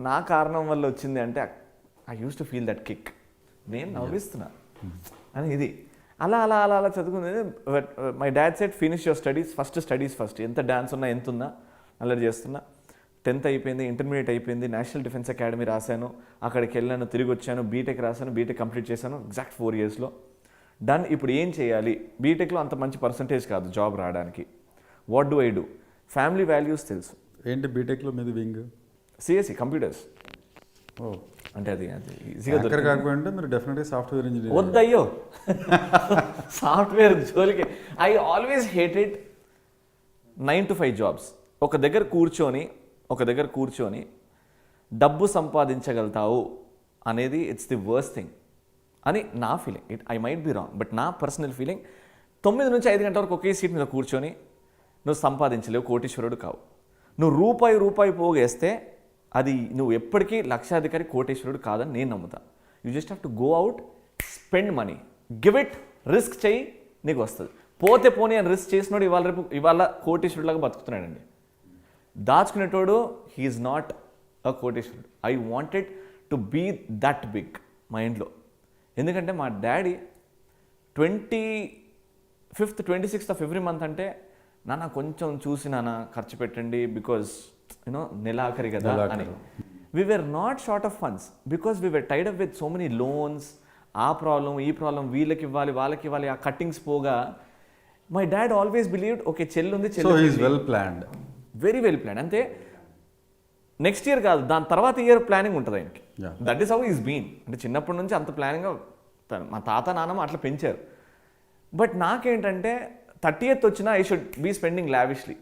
నా కారణం వల్ల వచ్చింది అంటే I use to feel that kick, నేను నవ్విస్తున్నా అని. ఇది అలా అలా అలా అలా చదువుకుంది. My dad set finish your studies first, ఎంత డాన్స్ ఉన్నా ఎంత ఉన్నా అల్లరి చేస్తున్నా. 10th అయిపోయింది, ఇంటర్మీడియట్ అయిపోయింది, నేషనల్ డిఫెన్స్ అకాడమీ రాశాను, అక్కడికి వెళ్ళాను, తిరిగి వచ్చాను, బీటెక్ రాశాను, బీటెక్ కంప్లీట్ చేశాను ఎగ్జాక్ట్ 4 yearsలో డన్. ఇప్పుడు ఏం చేయాలి, బీటెక్లో అంత మంచి పర్సంటేజ్ కాదు జాబ్ రావడానికి, what do I do? Family values తెలుసు. ఏంటి బీటెక్లో మీది వింగ్? CSC computers. ఓ, అంటే అది ఈజీగా కాకపోతే మీరు డెఫినెట్గా సాఫ్ట్వేర్ ఇంజనీర్. వద్దయ్యో సాఫ్ట్వేర్ జోలికి. I always hated 9 to 5 jobs. ఒక దగ్గర కూర్చొని డబ్బు సంపాదించగలుగుతావు అనేది ఇట్స్ ది వర్స్ట్ థింగ్ అని నా feeling. I might be wrong, but నా పర్సనల్ ఫీలింగ్. 9 నుంచి 5 గంటల వరకు ఒకే సీట్ మీద కూర్చొని నువ్వు సంపాదించలేవు, కోటీశ్వరుడు కావు. నువ్వు రూపాయి పోగేస్తే అది నువ్వు ఎప్పటికీ లక్షాధికారి, కోటీశ్వరుడు కాదని నేను నమ్ముతా. You just have to go out, spend money, give it, risk చేయి, నీకు వస్తుంది. పోతే పోనీ అని రిస్క్ చేసినోడు ఇవాళ కోటీశ్వరుడులాగా బతుకుతున్నాడండి. దాచుకునేటోడు హీఈస్ నాట్ అ కోటీశ్వరుడు. I wanted to be that big మైండ్లో. ఎందుకంటే మా daddy 25th 26th of every month అంటే నాన్న కొంచెం చూసి నాన్న ఖర్చు పెట్టండి, బికాజ్ యూనో నెలాఖరి కదా అని. We were not short of funds because we were tied up with so many loans. ఆ ప్రాబ్లం ఈ ప్రాబ్లం, వీళ్ళకి ఇవ్వాలి వాళ్ళకి ఇవ్వాలి, ఆ కట్టింగ్స్ పోగా my dad always believed okay చెల్లి ఉంది, well planned, very well plan. అంతే నెక్స్ట్ ఇయర్ కాదు, దాని తర్వాత ఇయర్ ప్లానింగ్ ఉంటుంది ఆయనకి. That is how is been. అంటే చిన్నప్పటి నుంచి అంత ప్లానింగ్గా మా తాత నాన్నమ్మ అట్లా పెంచారు. బట్ నాకేంటంటే 30th వచ్చినా I should be spending lavishly.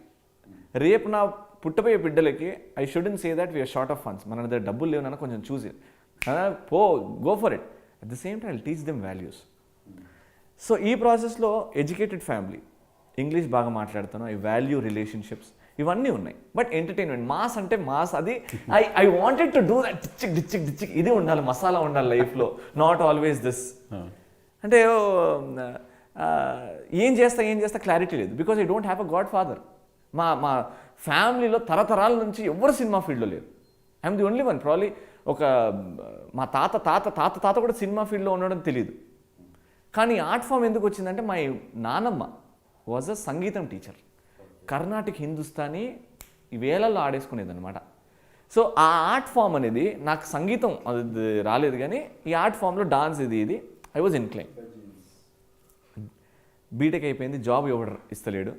రేపు నా పుట్టపోయే బిడ్డలకి I shouldn't say that we're short of funds, మన దగ్గర డబ్బులు లేవన్నా కొంచెం చూసి go for it. At the same time I teach them values. So ఈ ప్రాసెస్లో ఎడ్యుకేటెడ్ ఫ్యామిలీ, ఇంగ్లీష్ బాగా మాట్లాడుతాను, ఐ వాల్యూ రిలేషన్షిప్స్, ఇవన్నీ ఉన్నాయి. బట్ ఎంటర్టైన్మెంట్, మాస్ అంటే మాస్, అది I wanted to do that. డిచ్చిక్ ఇది ఉండాలి, మసాలా ఉండాలి లైఫ్లో, నాట్ ఆల్వేస్ దిస్. అంటే ఏం చేస్తా క్లారిటీ లేదు, because I don't have a God father. మా ఫ్యామిలీలో తరతరాల నుంచి ఎవరు సినిమా ఫీల్డ్లో లేరు. I'm the only one. Probably ఒక మా తాత కూడా సినిమా ఫీల్డ్లో ఉండడం తెలియదు. కానీ ఆర్ట్ ఫామ్ ఎందుకు వచ్చిందంటే మా నానమ్మ వాజ్ అ సంగీతం టీచర్. కర్ణాటిక్, హిందుస్థానీ ఈ వేళల్లో ఆడేసుకునేది అనమాట. సో ఆ ఆర్ట్ ఫామ్ అనేది నాకు సంగీతం అది రాలేదు, కానీ ఈ ఆర్ట్ ఫామ్లో డాన్స్ ఇది ఐ వాజ్ ఇన్క్లైన్. బీటెక్ అయిపోయింది, జాబ్ ఎవరు ఇస్తలేడు.